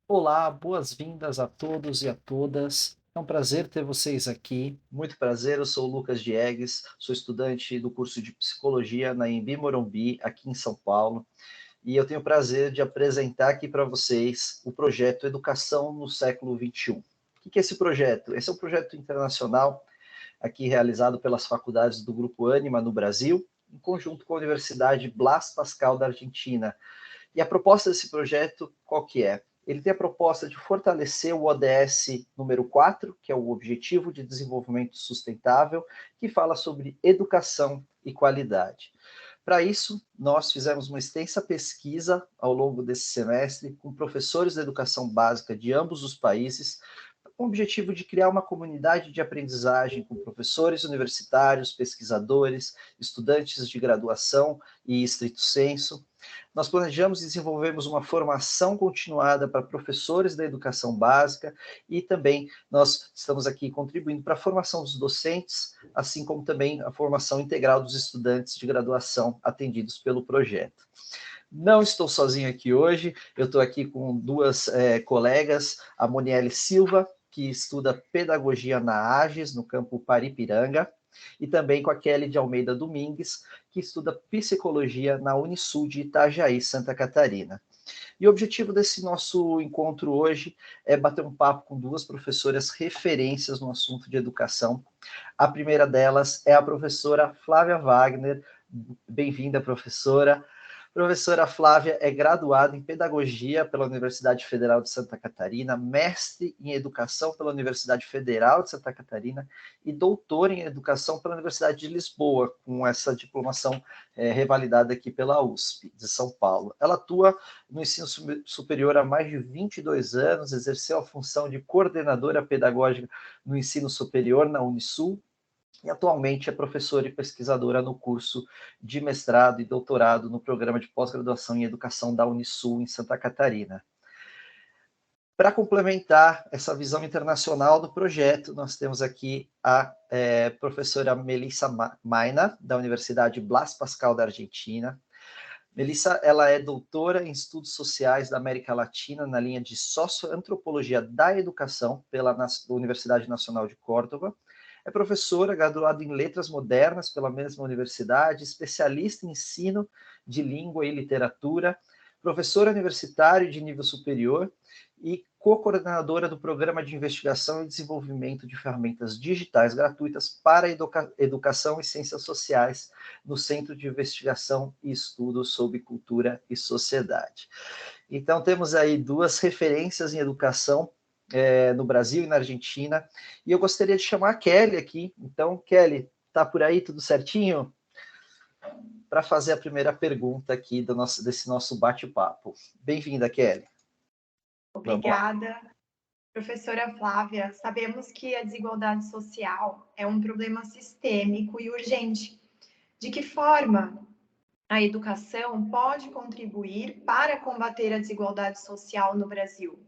Olá, boas-vindas a todos e a todas. É um prazer ter vocês aqui. Muito prazer, eu sou o Lucas Diegues, sou estudante do curso de Psicologia na Embi Morumbi, aqui em São Paulo, e eu tenho o prazer de apresentar aqui para vocês o projeto Educação no Século XXI. O que é esse projeto? Esse é um projeto internacional aqui realizado pelas faculdades do Grupo Ânima no Brasil, em conjunto com a Universidade Blas Pascal da Argentina. E a proposta desse projeto, qual que é? Ele tem a proposta de fortalecer o ODS número 4, que é o Objetivo de Desenvolvimento Sustentável, que fala sobre educação e qualidade. Para isso, nós fizemos uma extensa pesquisa ao longo desse semestre com professores da educação básica de ambos os países, com o objetivo de criar uma comunidade de aprendizagem com professores universitários, pesquisadores, estudantes de graduação e estrito senso. Nós planejamos e desenvolvemos uma formação continuada para professores da educação básica e também nós estamos aqui contribuindo para a formação dos docentes, assim como também a formação integral dos estudantes de graduação atendidos pelo projeto. Não estou sozinho aqui hoje, eu estou aqui com duas colegas, a Monielle Silva, que estuda pedagogia na AGES, no campo Paripiranga, e também com a Kelly de Almeida Domingues, que estuda psicologia na Unisul de Itajaí, Santa Catarina. E o objetivo desse nosso encontro hoje é bater um papo com duas professoras referências no assunto de educação. A primeira delas é a professora Flávia Wagner. Bem-vinda, professora. Professora Flávia é graduada em Pedagogia pela Universidade Federal de Santa Catarina, mestre em Educação pela Universidade Federal de Santa Catarina e doutora em Educação pela Universidade de Lisboa, com essa diplomação revalidada aqui pela USP de São Paulo. Ela atua no ensino superior há mais de 22 anos, exerceu a função de coordenadora pedagógica no ensino superior na Unisul, e atualmente é professora e pesquisadora no curso de mestrado e doutorado no programa de pós-graduação em educação da Unisul, em Santa Catarina. Para complementar essa visão internacional do projeto, nós temos aqui a professora Melissa Maina, da Universidade Blas Pascal da Argentina. Melissa, ela é doutora em Estudos Sociais da América Latina na linha de Socioantropologia da Educação pela Universidade Nacional de Córdoba. É professora, graduada em Letras Modernas pela mesma universidade, especialista em ensino de língua e literatura, professora universitária de nível superior e co-coordenadora do Programa de Investigação e Desenvolvimento de Ferramentas Digitais Gratuitas para Educação e Ciências Sociais no Centro de Investigação e Estudos sobre Cultura e Sociedade. Então, temos aí duas referências em educação no Brasil e na Argentina, e eu gostaria de chamar a Kelly aqui. Então, Kelly, tá por aí tudo certinho? Para fazer a primeira pergunta aqui desse nosso bate-papo. Bem-vinda, Kelly. Vamos lá. Obrigada, professora Flávia. Sabemos que a desigualdade social é um problema sistêmico e urgente. De que forma a educação pode contribuir para combater a desigualdade social no Brasil?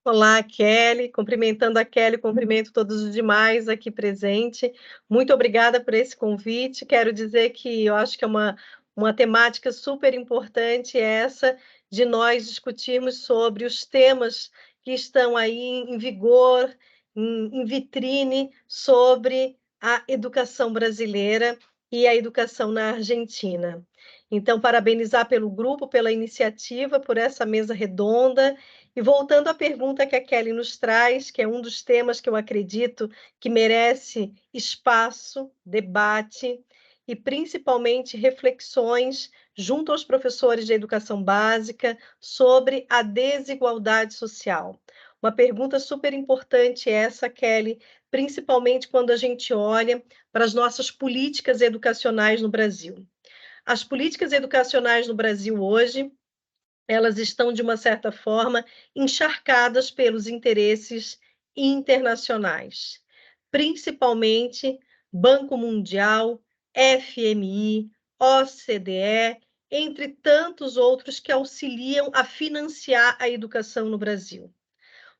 Olá, Kelly. Cumprimentando a Kelly, cumprimento todos os demais aqui presentes. Muito obrigada por esse convite. Quero dizer que eu acho que é uma temática super importante essa de nós discutirmos sobre os temas que estão aí em vigor, em vitrine, sobre a educação brasileira e a educação na Argentina. Então, parabenizar pelo grupo, pela iniciativa, por essa mesa redonda. E voltando à pergunta que a Kelly nos traz, que é um dos temas que eu acredito que merece espaço, debate e principalmente reflexões junto aos professores de educação básica sobre a desigualdade social. Uma pergunta super importante essa, Kelly, principalmente quando a gente olha para as nossas políticas educacionais no Brasil. As políticas educacionais no Brasil hoje, elas estão, de uma certa forma, encharcadas pelos interesses internacionais, principalmente Banco Mundial, FMI, OCDE, entre tantos outros que auxiliam a financiar a educação no Brasil.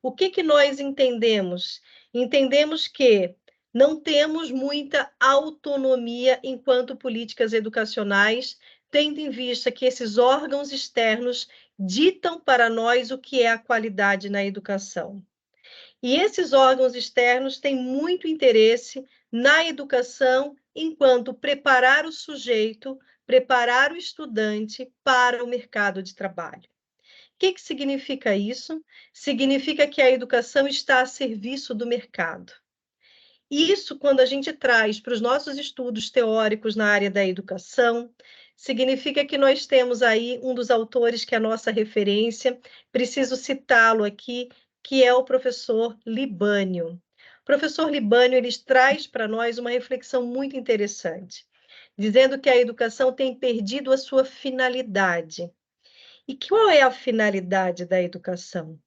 O que nós entendemos? Entendemos que não temos muita autonomia enquanto políticas educacionais, tendo em vista que esses órgãos externos ditam para nós o que é a qualidade na educação. E esses órgãos externos têm muito interesse na educação enquanto preparar o sujeito, preparar o estudante para o mercado de trabalho. O que significa isso? Significa que a educação está a serviço do mercado. Isso, quando a gente traz para os nossos estudos teóricos na área da educação, significa que nós temos aí um dos autores que é a nossa referência, preciso citá-lo aqui, que é o professor Libânio. O professor Libânio, ele traz para nós uma reflexão muito interessante, dizendo que a educação tem perdido a sua finalidade. E qual é a finalidade da educação?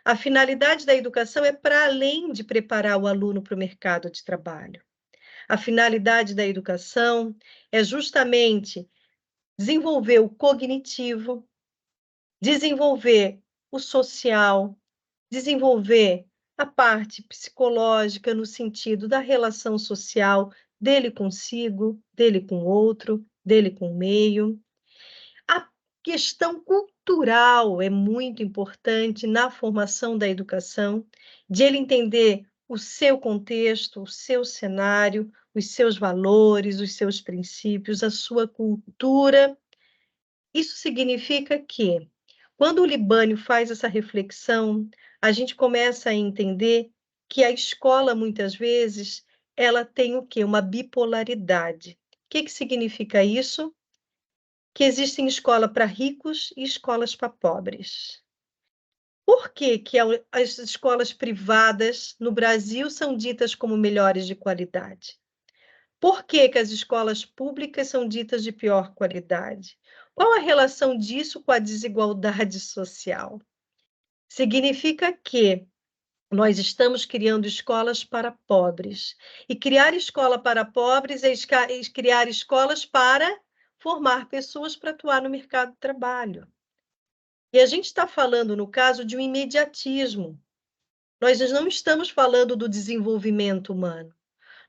A finalidade da educação é para além de preparar o aluno para o mercado de trabalho. A finalidade da educação é justamente desenvolver o cognitivo, desenvolver o social, desenvolver a parte psicológica no sentido da relação social dele consigo, dele com o outro, dele com o meio. A questão cultural é muito importante na formação da educação, de ele entender o seu contexto, o seu cenário, os seus valores, os seus princípios, a sua cultura. Isso significa que, quando o Libânio faz essa reflexão, a gente começa a entender que a escola, muitas vezes, ela tem o quê? Uma bipolaridade. O que significa isso? Que existem escola para ricos e escolas para pobres. Por que que as escolas privadas no Brasil são ditas como melhores de qualidade? Por que que as escolas públicas são ditas de pior qualidade? Qual a relação disso com a desigualdade social? Significa que nós estamos criando escolas para pobres. E criar escola para pobres é criar escolas para formar pessoas para atuar no mercado de trabalho. E a gente está falando, no caso, de um imediatismo. Nós não estamos falando do desenvolvimento humano.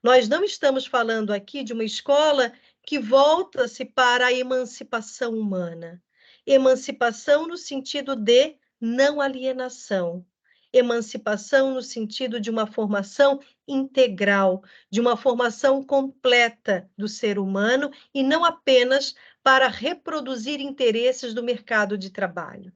Nós não estamos falando aqui de uma escola que volta-se para a emancipação humana. Emancipação no sentido de não alienação. Emancipação no sentido de uma formação integral, de uma formação completa do ser humano e não apenas para reproduzir interesses do mercado de trabalho.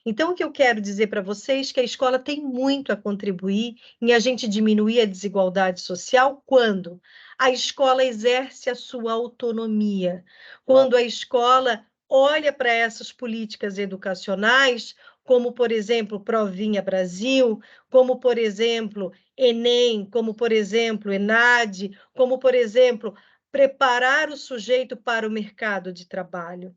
Então, o que eu quero dizer para vocês é que a escola tem muito a contribuir em a gente diminuir a desigualdade social quando a escola exerce a sua autonomia, quando a escola olha para essas políticas educacionais, como, por exemplo, Provinha Brasil, como, por exemplo, Enem, como, por exemplo, ENAD, como, por exemplo, preparar o sujeito para o mercado de trabalho.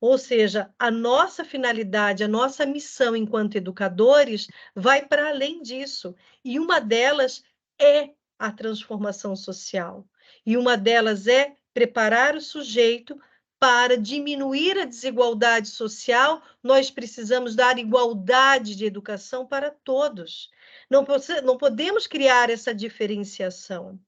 Ou seja, a nossa finalidade, a nossa missão enquanto educadores vai para além disso. E uma delas é a transformação social. E uma delas é preparar o sujeito para diminuir a desigualdade social. Nós precisamos dar igualdade de educação para todos. Não podemos criar essa diferenciação.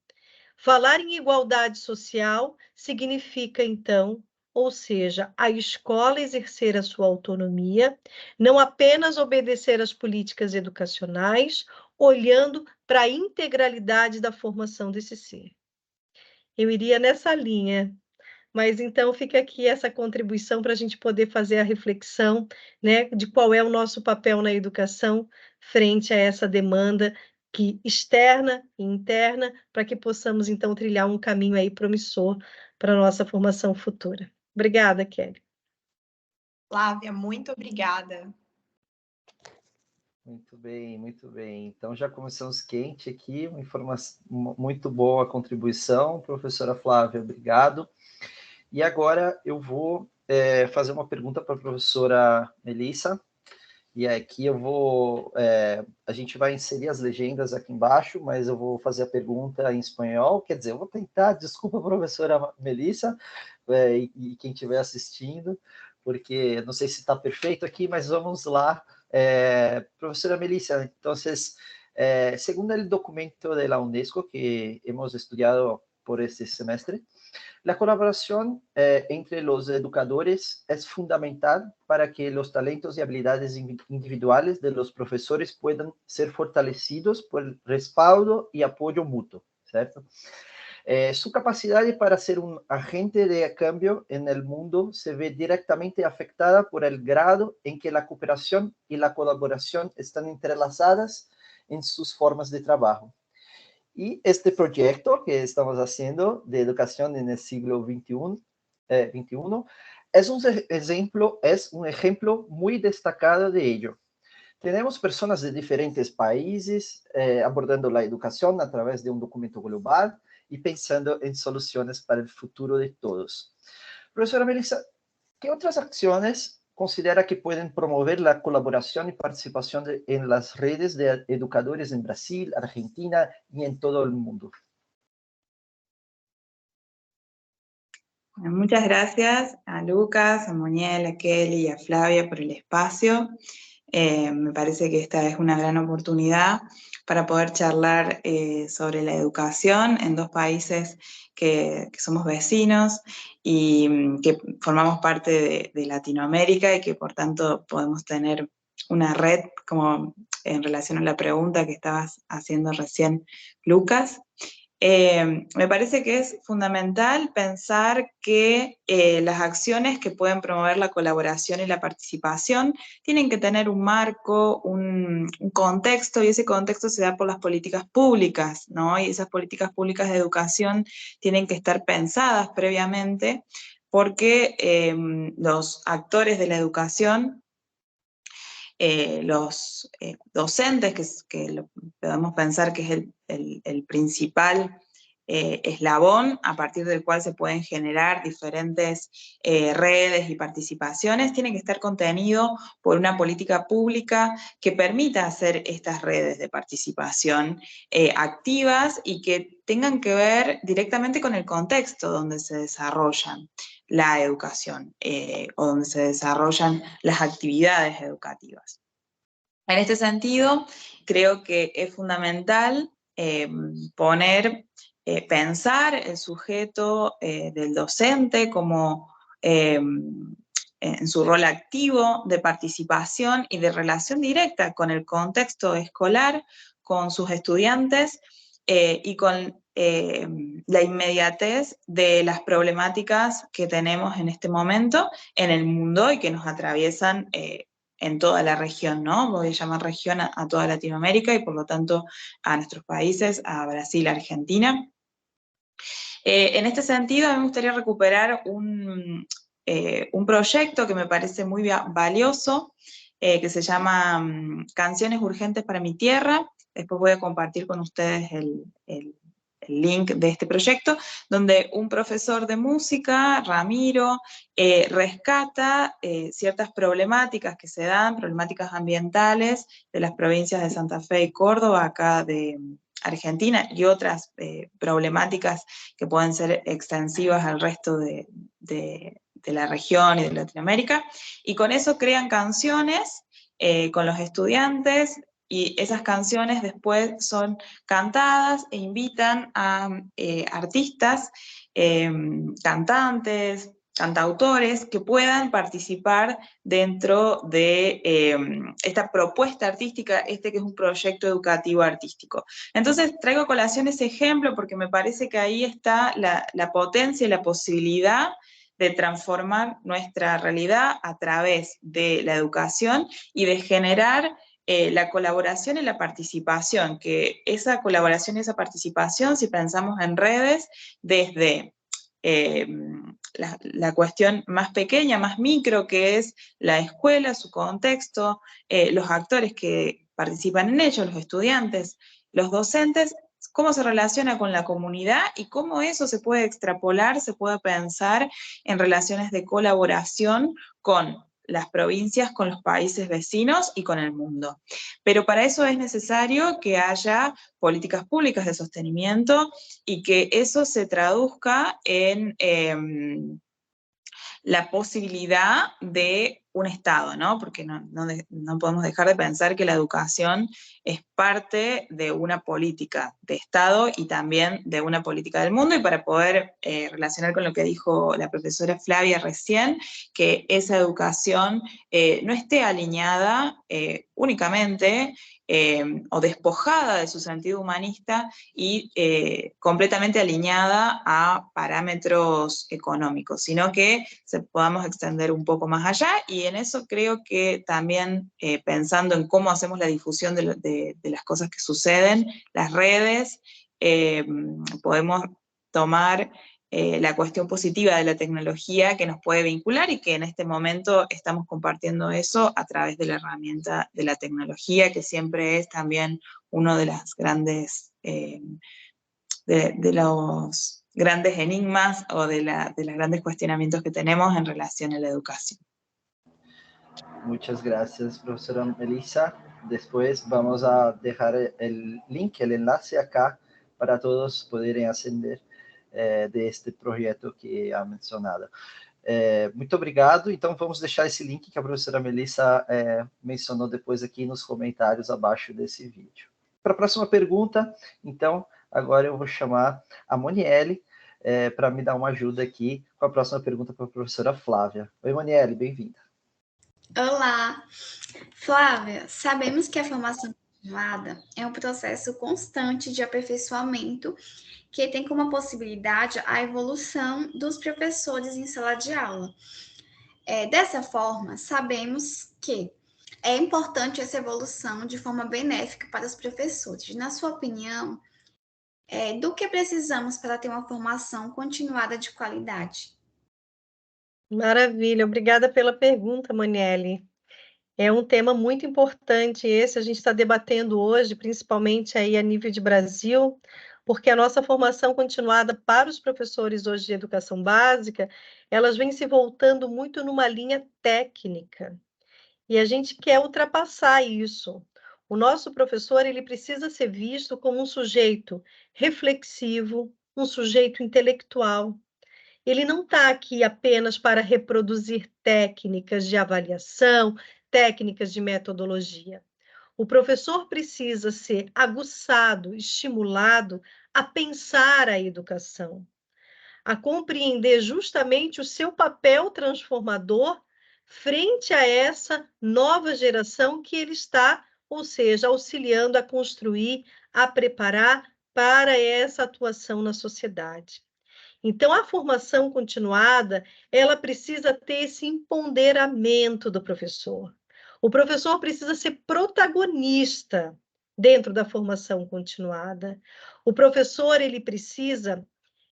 Falar em igualdade social significa, então, ou seja, a escola exercer a sua autonomia, não apenas obedecer às políticas educacionais, olhando para a integralidade da formação desse ser. Eu iria nessa linha, mas então fica aqui essa contribuição para a gente poder fazer a reflexão, né, de qual é o nosso papel na educação frente a essa demanda externa e interna, para que possamos então trilhar um caminho aí promissor para a nossa formação futura. Obrigada, Kelly. Flávia, muito obrigada. Muito bem, muito bem. Então já começamos quente aqui, uma informação muito boa contribuição, professora Flávia, obrigado. E agora eu vou fazer uma pergunta para a professora Melissa. E aqui eu vou, a gente vai inserir as legendas aqui embaixo, mas eu vou fazer a pergunta em espanhol, quer dizer, eu vou tentar, desculpa, professora Melissa, e quem estiver assistindo, porque não sei se está perfeito aqui, mas vamos lá. Profesora Melissa, entonces, según el documento de la UNESCO que hemos estudiado por este semestre. La colaboración entre los educadores es fundamental para que los talentos y habilidades individuales de los profesores puedan ser fortalecidos por el respaldo y apoyo mutuo, ¿cierto? Su capacidad para ser un agente de cambio en el mundo se ve directamente afectada por el grado en que la cooperación y la colaboración están entrelazadas en sus formas de trabajo. Y este proyecto que estamos haciendo de educación en el siglo XXI, es un ejemplo muy destacado de ello. Tenemos personas de diferentes países abordando la educación a través de un documento global y pensando en soluciones para el futuro de todos. Profesora Melissa, ¿qué otras acciones considera que pueden promover la colaboración y participación en las redes de educadores en Brasil, Argentina y en todo el mundo? Muchas gracias a Lucas, a Moniel, a Kelly y a Flavia por el espacio. Me parece que esta es una gran oportunidad para poder charlar sobre la educación en dos países que somos vecinos y que formamos parte de Latinoamérica y que por tanto podemos tener una red, como en relación a la pregunta que estabas haciendo recién, Lucas. Me parece que es fundamental pensar que las acciones que pueden promover la colaboración y la participación tienen que tener un marco, un contexto, y ese contexto se da por las políticas públicas, ¿no? Y esas políticas públicas de educación tienen que estar pensadas previamente porque los actores de la educación, los docentes, que podemos pensar que es el principal eslabón a partir del cual se pueden generar diferentes redes y participaciones, tiene que estar contenido por una política pública que permita hacer estas redes de participación activas y que tengan que ver directamente con el contexto donde se desarrollan la educación o donde se desarrollan las actividades educativas. En este sentido, creo que es fundamental pensar el sujeto del docente como en su rol activo de participación y de relación directa con el contexto escolar, con sus estudiantes y con la inmediatez de las problemáticas que tenemos en este momento en el mundo y que nos atraviesan en toda la región, ¿no? Voy a llamar región a toda Latinoamérica y por lo tanto a nuestros países, a Brasil, Argentina. En este sentido, a mí me gustaría recuperar un proyecto que me parece muy valioso, que se llama Canciones Urgentes para mi Tierra. Después voy a compartir con ustedes el link de este proyecto, donde un profesor de música, Ramiro, rescata ciertas problemáticas que se dan, problemáticas ambientales de las provincias de Santa Fe y Córdoba, acá de Argentina, y otras problemáticas que pueden ser extensivas al resto de la región y de Latinoamérica, y con eso crean canciones con los estudiantes, y esas canciones después son cantadas e invitan a artistas, cantantes, cantautores que puedan participar dentro de esta propuesta artística, que es un proyecto educativo artístico. Entonces traigo a colación ese ejemplo porque me parece que ahí está la potencia y la posibilidad de transformar nuestra realidad a través de la educación y de generar la colaboración y la participación, que esa colaboración y esa participación, si pensamos en redes, desde la cuestión más pequeña, más micro, que es la escuela, su contexto, los actores que participan en ello, los estudiantes, los docentes, cómo se relaciona con la comunidad y cómo eso se puede extrapolar, se puede pensar en relaciones de colaboración con las provincias, con los países vecinos y con el mundo. Pero para eso es necesario que haya políticas públicas de sostenimiento y que eso se traduzca en la posibilidad de un Estado, ¿no? Porque no podemos dejar de pensar que la educación es parte de una política de Estado y también de una política del mundo, y para poder relacionar con lo que dijo la profesora Flavia recién, que esa educación no esté alineada únicamente o despojada de su sentido humanista y completamente alineada a parámetros económicos, sino que podamos extender un poco más allá, y en eso creo que también pensando en cómo hacemos la difusión de las cosas que suceden, las redes, podemos tomar la cuestión positiva de la tecnología que nos puede vincular, y que en este momento estamos compartiendo eso a través de la herramienta de la tecnología, que siempre es también uno de las grandes, de los grandes enigmas o de los grandes cuestionamientos que tenemos en relación a la educación. Muchas gracias, profesora Melissa. Después vamos a dejar el link, el enlace acá, para todos poderem ascender de este projeto que ha mencionado. Muito obrigado. Então, vamos deixar esse link que a professora Melissa mencionou depois aqui nos comentários abaixo desse vídeo. Para a próxima pergunta, então, agora eu vou chamar a Monielle para me dar uma ajuda aqui com a próxima pergunta para a professora Flávia. Oi, Monielle, bem-vinda. Olá! Flávia, sabemos que a formação continuada é um processo constante de aperfeiçoamento que tem como possibilidade a evolução dos professores em sala de aula. Dessa forma, sabemos que é importante essa evolução de forma benéfica para os professores. Na sua opinião, do que precisamos para ter uma formação continuada de qualidade? Maravilha, obrigada pela pergunta, Monielle. É um tema muito importante esse, a gente está debatendo hoje, principalmente aí a nível de Brasil, porque a nossa formação continuada para os professores hoje de educação básica, elas vêm se voltando muito numa linha técnica, e a gente quer ultrapassar isso. O nosso professor, ele precisa ser visto como um sujeito reflexivo, um sujeito intelectual. Ele não está aqui apenas para reproduzir técnicas de avaliação, técnicas de metodologia. O professor precisa ser aguçado, estimulado a pensar a educação, a compreender justamente o seu papel transformador frente a essa nova geração que ele está, ou seja, auxiliando a construir, a preparar para essa atuação na sociedade. Então, a formação continuada, ela precisa ter esse empoderamento do professor. O professor precisa ser protagonista dentro da formação continuada. O professor, ele precisa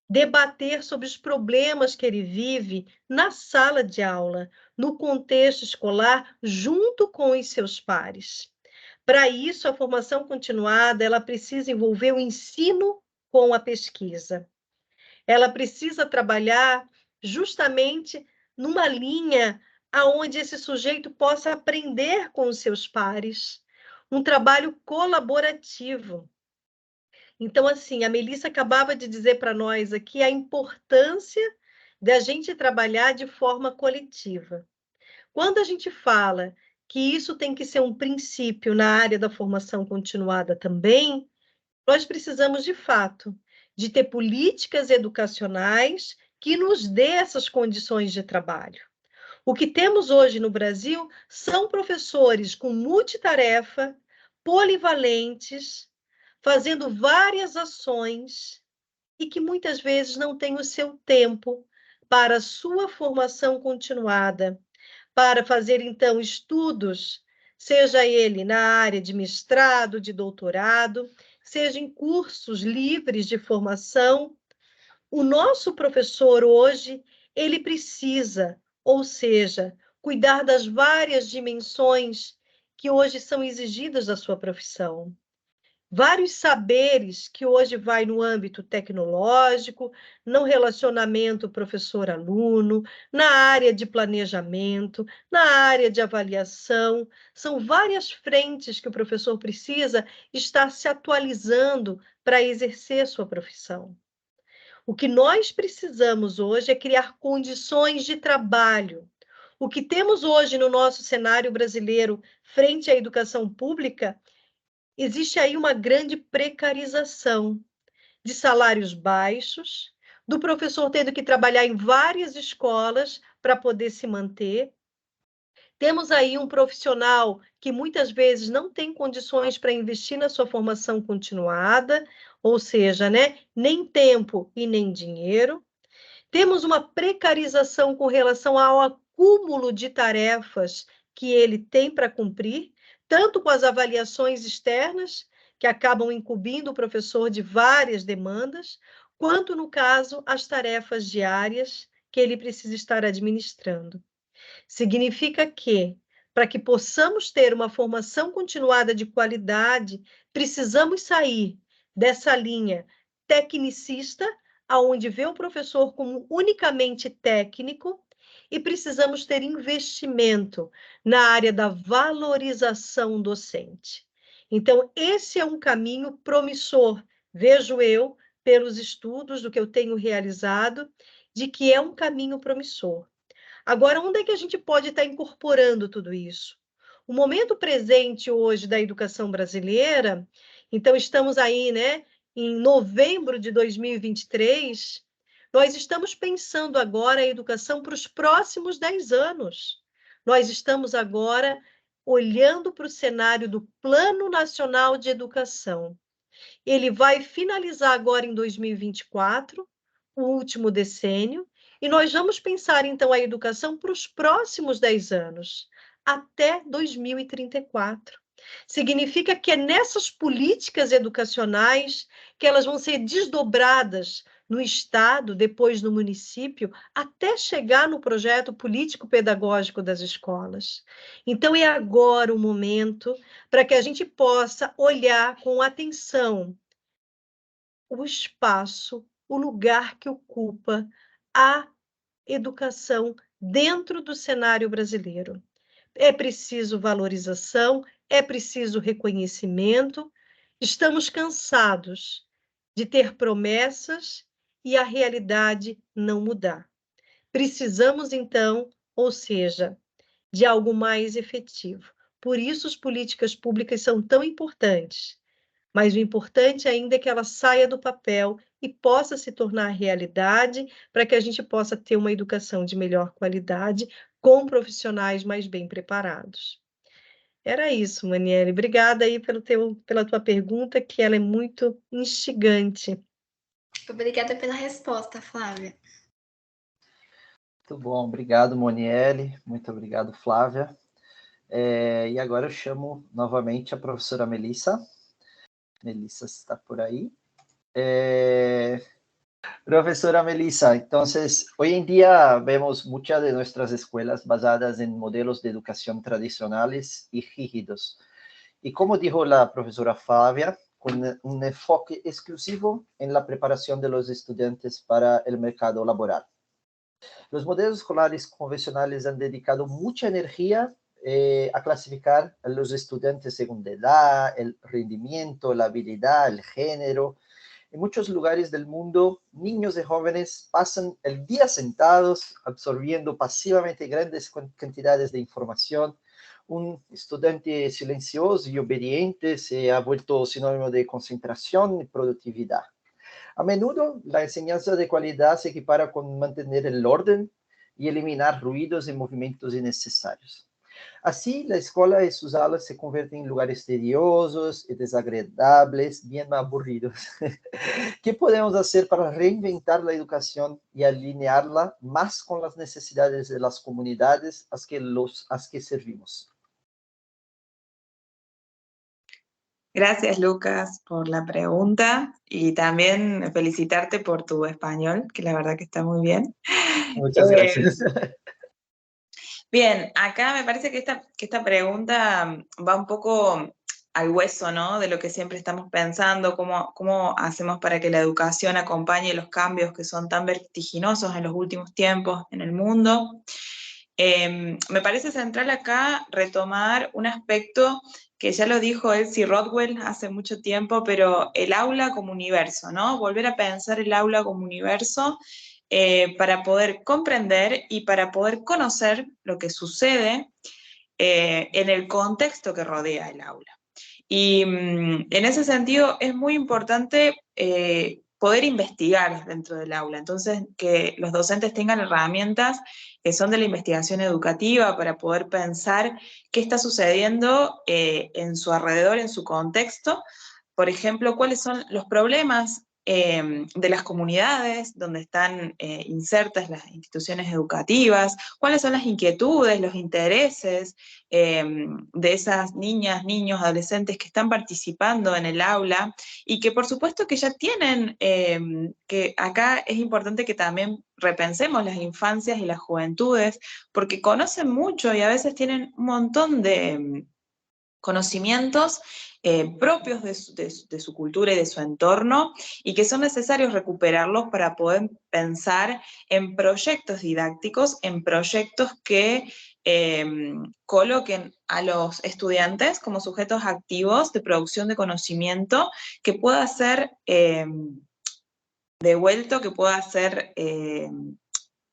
debater sobre os problemas que ele vive na sala de aula, no contexto escolar, junto com os seus pares. Para isso, a formação continuada, ela precisa envolver o ensino com a pesquisa. Ela precisa trabalhar justamente numa linha aonde esse sujeito possa aprender com os seus pares, um trabalho colaborativo. Então, assim, a Melissa acabava de dizer para nós aqui a importância da gente trabalhar de forma coletiva. Quando a gente fala que isso tem que ser um princípio na área da formação continuada também, nós precisamos, de fato, de ter políticas educacionais que nos dê essas condições de trabalho. O que temos hoje no Brasil são professores com multitarefa, polivalentes, fazendo várias ações e que muitas vezes não têm o seu tempo para a sua formação continuada, para fazer, então, estudos, seja ele na área de mestrado, de doutorado, seja em cursos livres de formação. O nosso professor hoje, ele precisa, ou seja, cuidar das várias dimensões que hoje são exigidas da sua profissão. Vários saberes que hoje vai no âmbito tecnológico, no relacionamento professor-aluno, na área de planejamento, na área de avaliação. São várias frentes que o professor precisa estar se atualizando para exercer sua profissão. O que nós precisamos hoje é criar condições de trabalho, O que temos hoje no nosso cenário brasileiro frente à educação pública, existe aí uma grande precarização de salários baixos, do professor tendo que trabalhar em várias escolas para poder se manter. Temos aí um profissional que muitas vezes não tem condições para investir na sua formação continuada, ou seja, né, nem tempo e nem dinheiro. Temos uma precarização com relação ao acúmulo de tarefas que ele tem para cumprir, tanto com as avaliações externas, que acabam incumbindo o professor de várias demandas, quanto, no caso, as tarefas diárias que ele precisa estar administrando. Significa que, para que possamos ter uma formação continuada de qualidade, precisamos sair dessa linha tecnicista, aonde vê o professor como unicamente técnico, e precisamos ter investimento na área da valorização docente. Então, esse é um caminho promissor, vejo eu, pelos estudos do que eu tenho realizado, de que é um caminho promissor. Agora, onde é que a gente pode estar incorporando tudo isso? O momento presente hoje da educação brasileira, então estamos aí, né, em novembro de 2023, nós estamos pensando agora a educação para os próximos 10 anos. Nós estamos agora olhando para o cenário do Plano Nacional de Educação. Ele vai finalizar agora em 2024, o último decênio, e nós vamos pensar, então, a educação para os próximos 10 anos, até 2034. Significa que é nessas políticas educacionais que elas vão ser desdobradas no Estado, depois no município, até chegar no projeto político-pedagógico das escolas. Então, é agora o momento para que a gente possa olhar com atenção o espaço, o lugar que ocupa a educação dentro do cenário brasileiro. É preciso valorização, é preciso reconhecimento. Estamos cansados de ter promessas e a realidade não mudar. Precisamos, então, ou seja, de algo mais efetivo. Por isso, as políticas públicas são tão importantes. Mas o importante ainda é que ela saia do papel e possa se tornar realidade, para que a gente possa ter uma educação de melhor qualidade, com profissionais mais bem preparados. Era isso, Maniele. Obrigada aí pela tua pergunta, que ela é muito instigante. Obrigada pela resposta, Flávia. Muito bom, obrigado, Moniele. Muito obrigado, Flávia. E agora eu chamo novamente a professora Melissa. Melissa está por ahí. Profesora Melissa, entonces, hoy en día vemos muchas de nuestras escuelas basadas en modelos de educación tradicionales y rígidos. Y como dijo la profesora Flavia, con un enfoque exclusivo en la preparación de los estudiantes para el mercado laboral. Los modelos escolares convencionales han dedicado mucha energía a clasificar a los estudiantes según la edad, el rendimiento, la habilidad, el género. En muchos lugares del mundo, niños y jóvenes pasan el día sentados, absorbiendo pasivamente grandes cantidades de información. Un estudiante silencioso y obediente se ha vuelto sinónimo de concentración y productividad. A menudo, la enseñanza de calidad se equipara con mantener el orden y eliminar ruidos y movimientos innecesarios. Así, la escuela y sus aulas se convierten en lugares tediosos y desagradables, bien aburridos. ¿Qué podemos hacer para reinventar la educación y alinearla más con las necesidades de las comunidades a las que servimos? Gracias, Lucas, por la pregunta y también felicitarte por tu español, que la verdad que está muy bien. Muchas gracias. Bien, acá me parece que esta pregunta va un poco al hueso, ¿no? De lo que siempre estamos pensando, cómo hacemos para que la educación acompañe los cambios que son tan vertiginosos en los últimos tiempos en el mundo. Me parece central acá retomar un aspecto que ya lo dijo Elsie Rodwell hace mucho tiempo, pero el aula como universo, ¿no? Volver a pensar el aula como universo para poder comprender y para poder conocer lo que sucede en el contexto que rodea el aula. Y en ese sentido es muy importante poder investigar dentro del aula, entonces que los docentes tengan herramientas que son de la investigación educativa para poder pensar qué está sucediendo en su alrededor, en su contexto. Por ejemplo, cuáles son los problemas de las comunidades donde están insertas las instituciones educativas, cuáles son las inquietudes, los intereses de esas niñas, niños, adolescentes que están participando en el aula y que por supuesto que ya tienen, que acá es importante que también repensemos las infancias y las juventudes, porque conocen mucho y a veces tienen un montón de conocimientos propios de su cultura y de su entorno, y que son necesarios recuperarlos para poder pensar en proyectos didácticos, en proyectos que coloquen a los estudiantes como sujetos activos de producción de conocimiento que pueda ser devuelto, que pueda ser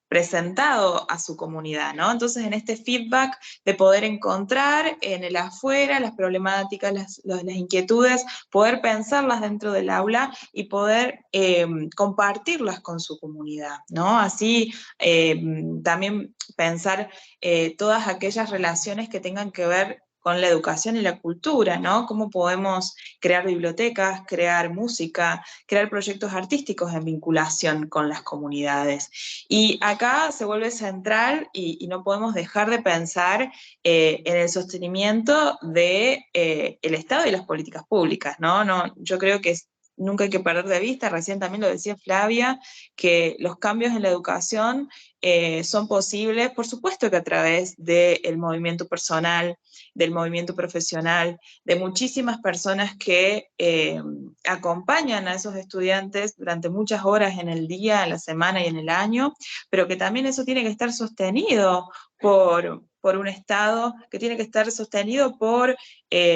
presentado a su comunidad, ¿no? Entonces, en este feedback de poder encontrar en el afuera las problemáticas, las inquietudes, poder pensarlas dentro del aula y poder compartirlas con su comunidad, ¿no? Así también pensar todas aquellas relaciones que tengan que ver con la educación y la cultura, ¿no? Cómo podemos crear bibliotecas, crear música, crear proyectos artísticos en vinculación con las comunidades. Y acá se vuelve central y no podemos dejar de pensar en el sostenimiento del Estado y las políticas públicas, ¿no? Yo creo que nunca hay que perder de vista, recién también lo decía Flavia, que los cambios en la educación son posibles, por supuesto que a través del movimiento personal, del movimiento profesional, de muchísimas personas que acompañan a esos estudiantes durante muchas horas en el día, en la semana y en el año, pero que también eso tiene que estar sostenido por un Estado, que tiene que estar sostenido por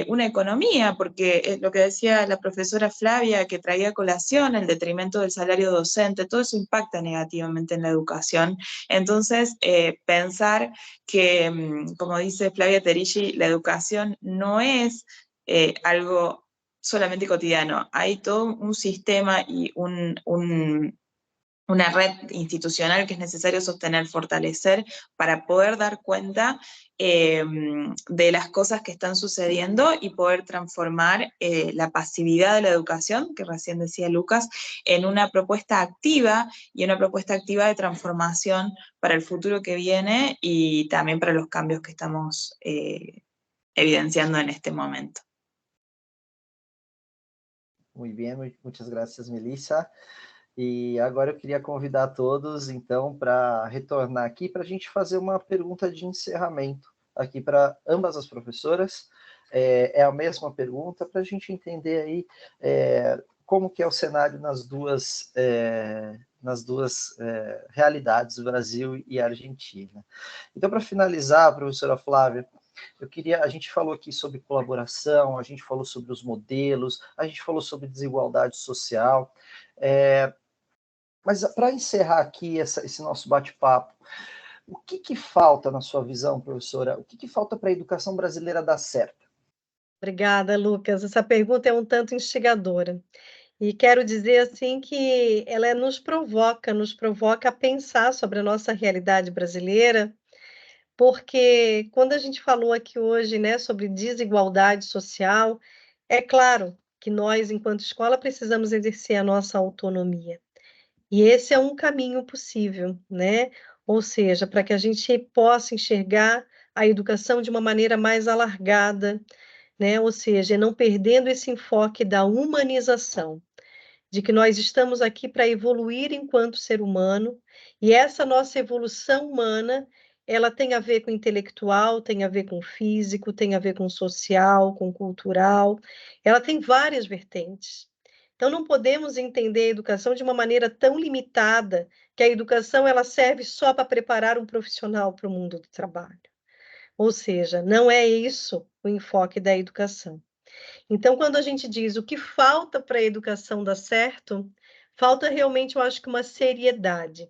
una economía, porque lo que decía la profesora Flavia, que traía a colación el detrimento del salario docente, todo eso impacta negativamente en la educación. Entonces, pensar que, como dice Flavia Terilli, la educación no es algo solamente cotidiano, hay todo un sistema y una red institucional que es necesario sostener, fortalecer, para poder dar cuenta de las cosas que están sucediendo y poder transformar la pasividad de la educación, que recién decía Lucas, en una propuesta activa y una propuesta activa de transformación para el futuro que viene y también para los cambios que estamos evidenciando en este momento. Muito bem, muitas graças, Melissa. E agora eu queria convidar todos, então, para retornar aqui para a gente fazer uma pergunta de encerramento aqui para ambas as professoras. É a mesma pergunta para a gente entender aí como que é o cenário nas duas realidades, Brasil e Argentina. Então, para finalizar, professora Flávia, a gente falou aqui sobre colaboração, a gente falou sobre os modelos, a gente falou sobre desigualdade social, mas para encerrar aqui esse nosso bate-papo, o que falta na sua visão, professora? O que falta para a educação brasileira dar certo? Obrigada, Lucas. Essa pergunta é um tanto instigadora. E quero dizer assim que ela nos provoca a pensar sobre a nossa realidade brasileira, porque quando a gente falou aqui hoje, né, sobre desigualdade social, é claro que nós, enquanto escola, precisamos exercer a nossa autonomia. E esse é um caminho possível, né? Ou seja, para que a gente possa enxergar a educação de uma maneira mais alargada, né? Ou seja, não perdendo esse enfoque da humanização, de que nós estamos aqui para evoluir enquanto ser humano, e essa nossa evolução humana, ela tem a ver com intelectual, tem a ver com físico, tem a ver com social, com cultural, ela tem várias vertentes. Então, não podemos entender a educação de uma maneira tão limitada, que a educação ela serve só para preparar um profissional para o mundo do trabalho. Ou seja, não é isso o enfoque da educação. Então, quando a gente diz o que falta para a educação dar certo, falta realmente, eu acho que uma seriedade.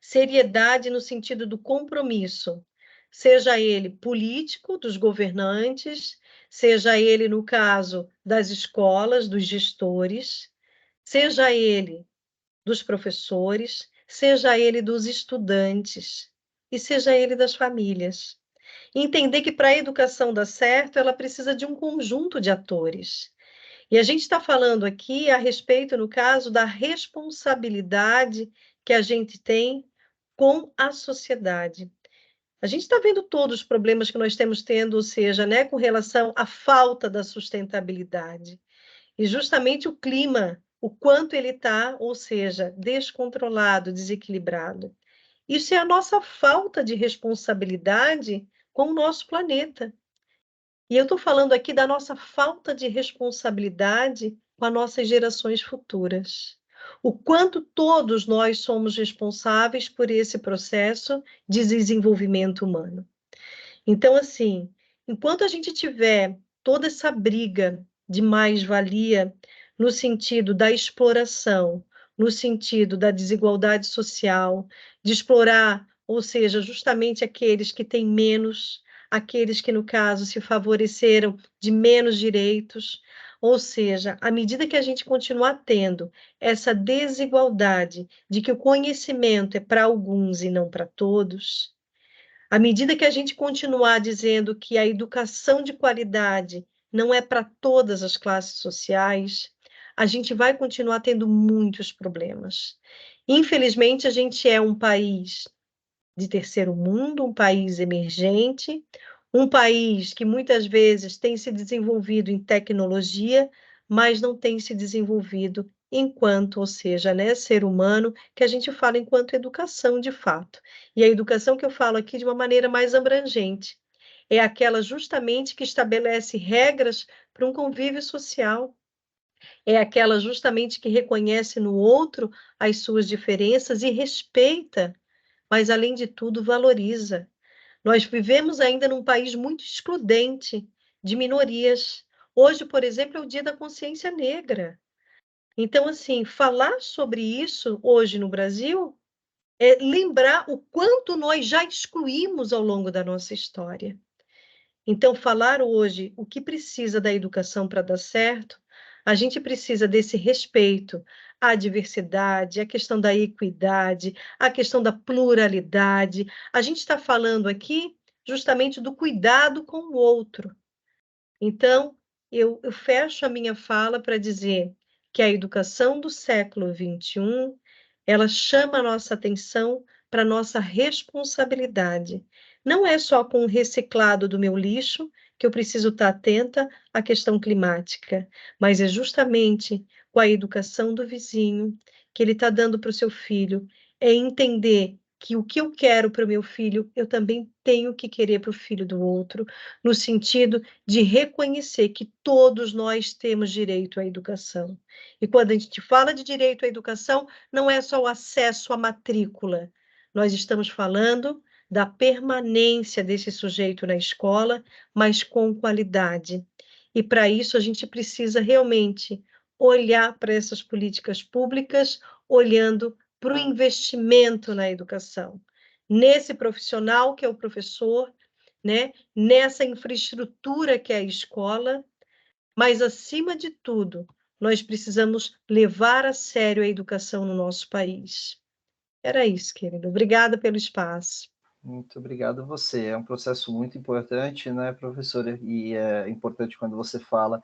seriedade no sentido do compromisso, seja ele político, dos governantes, seja ele, no caso, das escolas, dos gestores, seja ele dos professores, seja ele dos estudantes e seja ele das famílias. Entender que para a educação dar certo, ela precisa de um conjunto de atores. E a gente está falando aqui a respeito, no caso, da responsabilidade que a gente tem com a sociedade. A gente está vendo todos os problemas que nós temos tendo, ou seja, né, com relação à falta da sustentabilidade. E justamente o clima, o quanto ele está, ou seja, descontrolado, desequilibrado. Isso é a nossa falta de responsabilidade com o nosso planeta. E eu estou falando aqui da nossa falta de responsabilidade com as nossas gerações futuras. O quanto todos nós somos responsáveis por esse processo de desenvolvimento humano. Então, assim, enquanto a gente tiver toda essa briga de mais-valia no sentido da exploração, no sentido da desigualdade social, de explorar, ou seja, justamente aqueles que têm menos, aqueles que, no caso, se favoreceram de menos direitos, ou seja, à medida que a gente continuar tendo essa desigualdade de que o conhecimento é para alguns e não para todos, à medida que a gente continuar dizendo que a educação de qualidade não é para todas as classes sociais, a gente vai continuar tendo muitos problemas. Infelizmente, a gente é um país de terceiro mundo, um país emergente, um país que muitas vezes tem se desenvolvido em tecnologia, mas não tem se desenvolvido enquanto, ou seja, né, ser humano, que a gente fala enquanto educação de fato. E a educação que eu falo aqui de uma maneira mais abrangente, é aquela justamente que estabelece regras para um convívio social, é aquela justamente que reconhece no outro as suas diferenças e respeita, mas, além de tudo, valoriza. Nós vivemos ainda num país muito excludente de minorias. Hoje, por exemplo, é o Dia da Consciência Negra. Então, assim, falar sobre isso hoje no Brasil é lembrar o quanto nós já excluímos ao longo da nossa história. Então, falar hoje o que precisa da educação para dar certo, a gente precisa desse respeito à diversidade, à questão da equidade, à questão da pluralidade. A gente está falando aqui justamente do cuidado com o outro. Então, eu fecho a minha fala para dizer que a educação do século XXI, ela chama a nossa atenção para a nossa responsabilidade. Não é só com o reciclado do meu lixo que eu preciso estar atenta à questão climática, mas é justamente com a educação do vizinho, que ele está dando para o seu filho, é entender que o que eu quero para o meu filho, eu também tenho que querer para o filho do outro, no sentido de reconhecer que todos nós temos direito à educação. E quando a gente fala de direito à educação, não é só o acesso à matrícula. Nós estamos falando da permanência desse sujeito na escola, mas com qualidade. E para isso a gente precisa realmente olhar para essas políticas públicas, olhando para o investimento na educação, nesse profissional que é o professor, né? Nessa infraestrutura que é a escola, mas, acima de tudo, nós precisamos levar a sério a educação no nosso país. Era isso, querido. Obrigada pelo espaço. Muito obrigado a você. É um processo muito importante, né, professora? E é importante quando você fala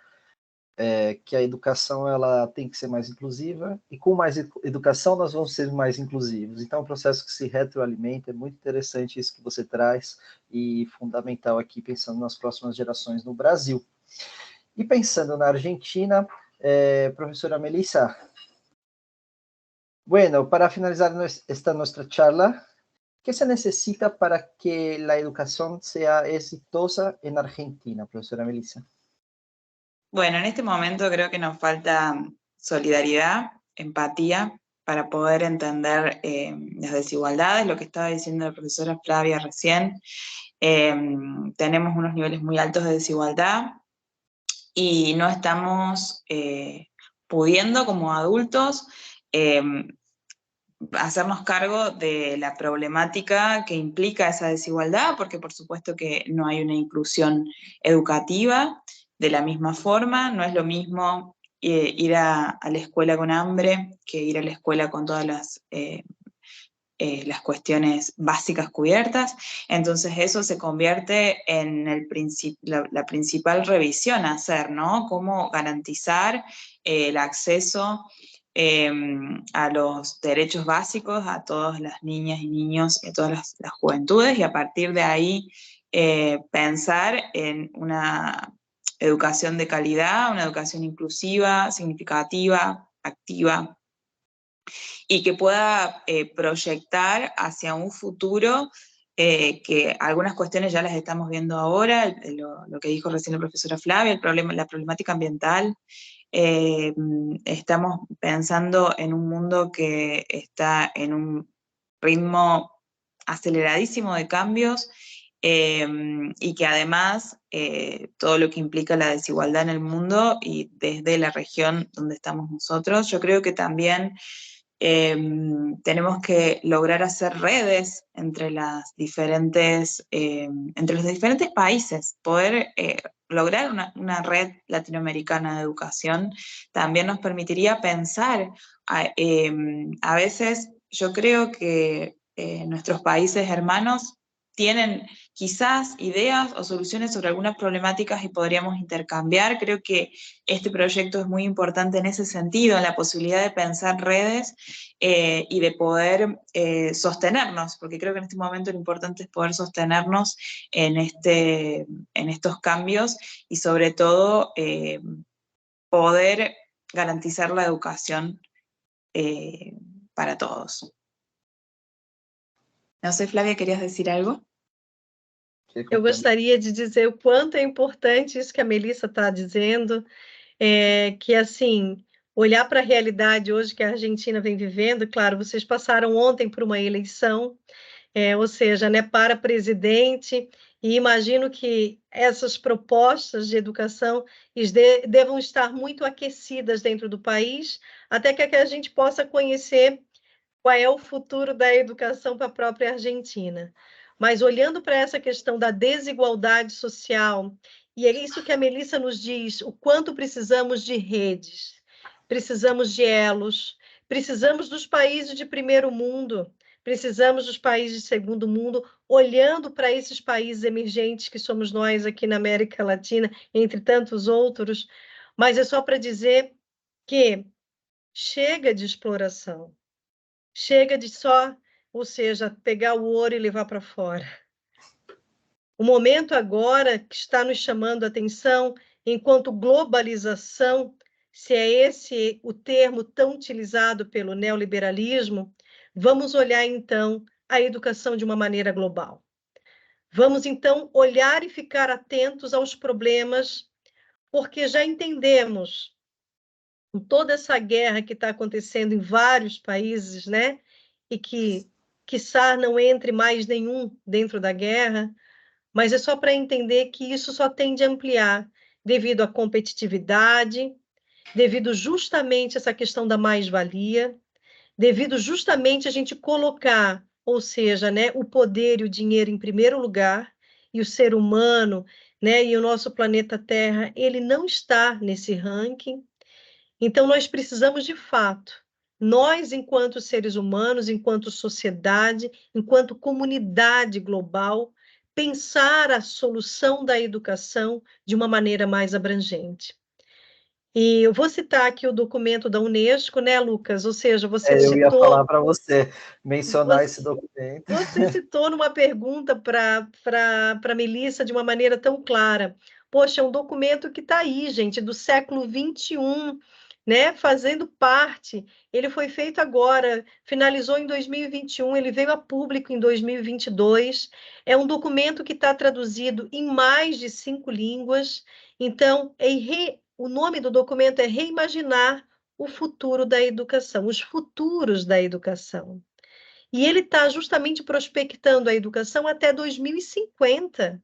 que a educação ela tem que ser mais inclusiva, e com mais educação nós vamos ser mais inclusivos. Então, é um processo que se retroalimenta, é muito interessante isso que você traz, e fundamental aqui, pensando nas próximas gerações no Brasil. E pensando na Argentina, professora Melissa, bueno, para finalizar esta nuestra charla, ¿qué se necesita para que la educación sea exitosa en Argentina, profesora Melissa? Bueno, en este momento creo que nos falta solidaridad, empatía, para poder entender las desigualdades, lo que estaba diciendo la profesora Flavia recién. Tenemos unos niveles muy altos de desigualdad y no estamos pudiendo como adultos hacernos cargo de la problemática que implica esa desigualdad, porque por supuesto que no hay una inclusión educativa de la misma forma, no es lo mismo ir a la escuela con hambre que ir a la escuela con todas las cuestiones básicas cubiertas. Entonces eso se convierte en la principal revisión a hacer, ¿no? Cómo garantizar el acceso a los derechos básicos a todas las niñas y niños y a todas las juventudes, y a partir de ahí pensar en una educación de calidad, una educación inclusiva, significativa, activa, y que pueda proyectar hacia un futuro que algunas cuestiones ya las estamos viendo ahora, lo que dijo recién la profesora Flavia, la problemática ambiental. Estamos pensando en un mundo que está en un ritmo aceleradísimo de cambios, y que además todo lo que implica la desigualdad en el mundo y desde la región donde estamos nosotros, yo creo que también tenemos que lograr hacer redes entre los diferentes países, poder lograr una red latinoamericana de educación también nos permitiría pensar, a veces yo creo que nuestros países hermanos tienen quizás ideas o soluciones sobre algunas problemáticas y podríamos intercambiar. Creo que este proyecto es muy importante en ese sentido, en la posibilidad de pensar redes y de poder sostenernos, porque creo que en este momento lo importante es poder sostenernos en estos cambios y sobre todo poder garantizar la educación para todos. No sé, Flavia, ¿querías decir algo? Eu gostaria de dizer o quanto é importante isso que a Melissa está dizendo, que, assim, olhar para a realidade hoje que a Argentina vem vivendo. Claro, vocês passaram ontem por uma eleição, ou seja, né, para presidente, e imagino que essas propostas de educação devam estar muito aquecidas dentro do país, até que a gente possa conhecer qual é o futuro da educação para a própria Argentina. Mas olhando para essa questão da desigualdade social, e é isso que a Melissa nos diz, o quanto precisamos de redes, precisamos de elos, precisamos dos países de primeiro mundo, precisamos dos países de segundo mundo, olhando para esses países emergentes que somos nós aqui na América Latina, entre tantos outros, mas é só para dizer que chega de exploração. Chega de só, ou seja, pegar o ouro e levar para fora. O momento agora que está nos chamando a atenção, enquanto globalização, se é esse o termo tão utilizado pelo neoliberalismo, vamos olhar, então, a educação de uma maneira global. Vamos, então, olhar e ficar atentos aos problemas, porque já entendemos, com toda essa guerra que está acontecendo em vários países, né? E que, quiçá, não entre mais nenhum dentro da guerra, mas é só para entender que isso só tende a ampliar devido à competitividade, devido justamente a essa questão da mais-valia, devido justamente a gente colocar, ou seja, né, o poder e o dinheiro em primeiro lugar, e o ser humano, né, e o nosso planeta Terra, ele não está nesse ranking. Então, nós precisamos, de fato, nós, enquanto seres humanos, enquanto sociedade, enquanto comunidade global, pensar a solução da educação de uma maneira mais abrangente. E eu vou citar aqui o documento da Unesco, né, Lucas? Ou seja, você citou... Eu ia falar para você, mencionar esse documento. Você citou numa pergunta para a Melissa de uma maneira tão clara. Poxa, é um documento que está aí, gente, do século XXI, né, fazendo parte. Ele foi feito agora, finalizou em 2021, ele veio a público em 2022. É um documento que está traduzido em mais de 5 línguas. Então, o nome do documento é Reimaginar o Futuro da Educação, os futuros da educação. E ele está justamente prospectando a educação até 2050.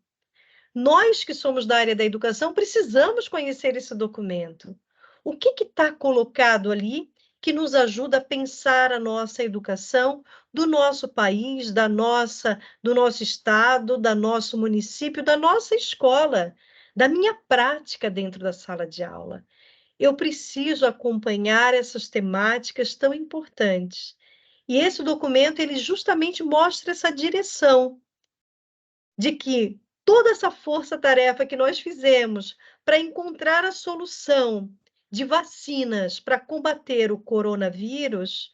Nós que somos da área da educação precisamos conhecer esse documento. O que está colocado ali que nos ajuda a pensar a nossa educação do nosso país, do nosso estado, do nosso município, da nossa escola, da minha prática dentro da sala de aula. Eu preciso acompanhar essas temáticas tão importantes. E esse documento, ele justamente mostra essa direção de que toda essa força-tarefa que nós fizemos para encontrar a solução de vacinas para combater o coronavírus,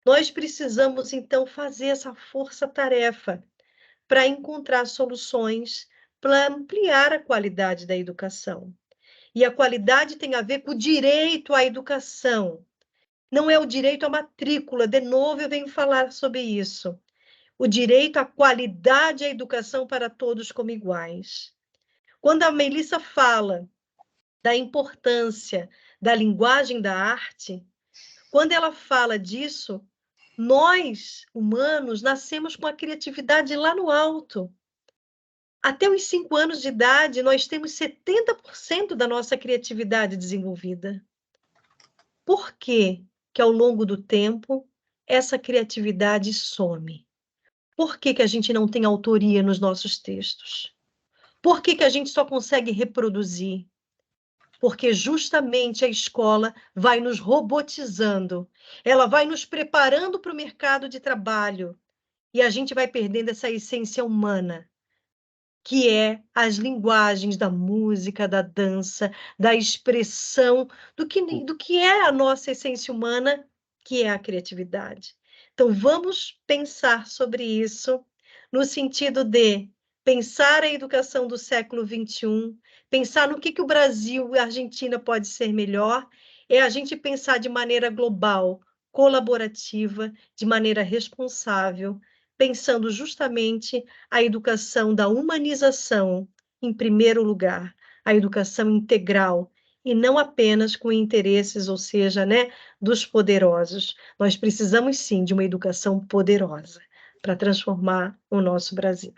nós precisamos, então, fazer essa força-tarefa para encontrar soluções para ampliar a qualidade da educação. E a qualidade tem a ver com o direito à educação. Não é o direito à matrícula, de novo eu venho falar sobre isso. O direito à qualidade à educação para todos como iguais. Quando a Melissa fala da importância da linguagem da arte, quando ela fala disso, nós, humanos, nascemos com a criatividade lá no alto. Até os 5 anos de idade, nós temos 70% da nossa criatividade desenvolvida. Por que que, ao longo do tempo, essa criatividade some? Por que que a gente não tem autoria nos nossos textos? Por que que a gente só consegue reproduzir? Porque justamente a escola vai nos robotizando, ela vai nos preparando para o mercado de trabalho, e a gente vai perdendo essa essência humana, que é as linguagens da música, da dança, da expressão, do que é a nossa essência humana, que é a criatividade. Então, vamos pensar sobre isso no sentido de pensar a educação do século XXI, pensar no que o Brasil e a Argentina pode ser melhor, é a gente pensar de maneira global, colaborativa, de maneira responsável, pensando justamente a educação da humanização em primeiro lugar, a educação integral, e não apenas com interesses, ou seja, né, dos poderosos. Nós precisamos, sim, de uma educação poderosa para transformar o nosso Brasil.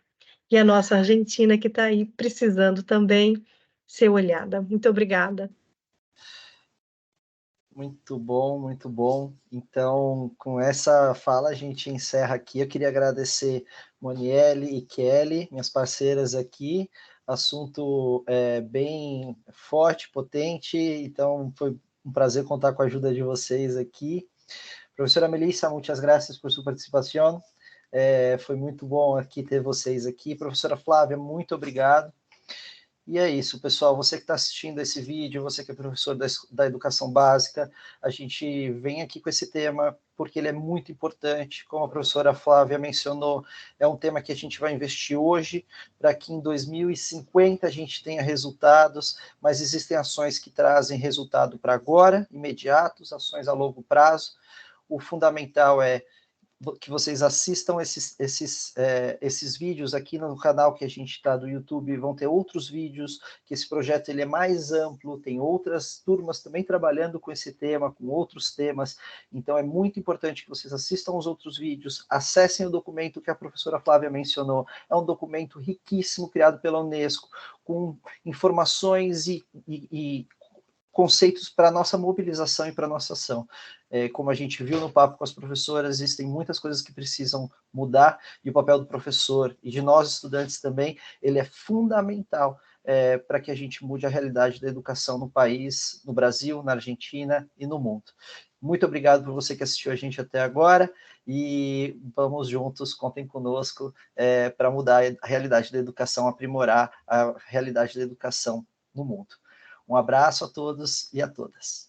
E a nossa Argentina, que está aí precisando também ser olhada. Muito obrigada. Muito bom, muito bom. Então, com essa fala, a gente encerra aqui. Eu queria agradecer Monielle e Kelly, minhas parceiras aqui. Assunto bem forte, potente, então foi um prazer contar com a ajuda de vocês aqui. Professora Melissa, muitas graças por sua participação. Foi muito bom aqui ter vocês aqui. Professora Flávia, muito obrigado. E é isso, pessoal. Você que está assistindo esse vídeo, você que é professor da educação básica, a gente vem aqui com esse tema porque ele é muito importante. Como a professora Flávia mencionou, é um tema que a gente vai investir hoje para que em 2050 a gente tenha resultados, mas existem ações que trazem resultado para agora, imediatos, ações a longo prazo. O fundamental é que vocês assistam esses vídeos aqui no canal que a gente está do YouTube, vão ter outros vídeos, que esse projeto ele é mais amplo, tem outras turmas também trabalhando com esse tema, com outros temas, então é muito importante que vocês assistam os outros vídeos, acessem o documento que a professora Flávia mencionou, é um documento riquíssimo, criado pela Unesco, com informações e conceitos para a nossa mobilização e para a nossa ação. Como a gente viu no papo com as professoras, existem muitas coisas que precisam mudar, e o papel do professor e de nós estudantes também, ele é fundamental para que a gente mude a realidade da educação no país, no Brasil, na Argentina e no mundo. Muito obrigado por você que assistiu a gente até agora, e vamos juntos, contem conosco para mudar a realidade da educação, aprimorar a realidade da educação no mundo. Um abraço a todos e a todas.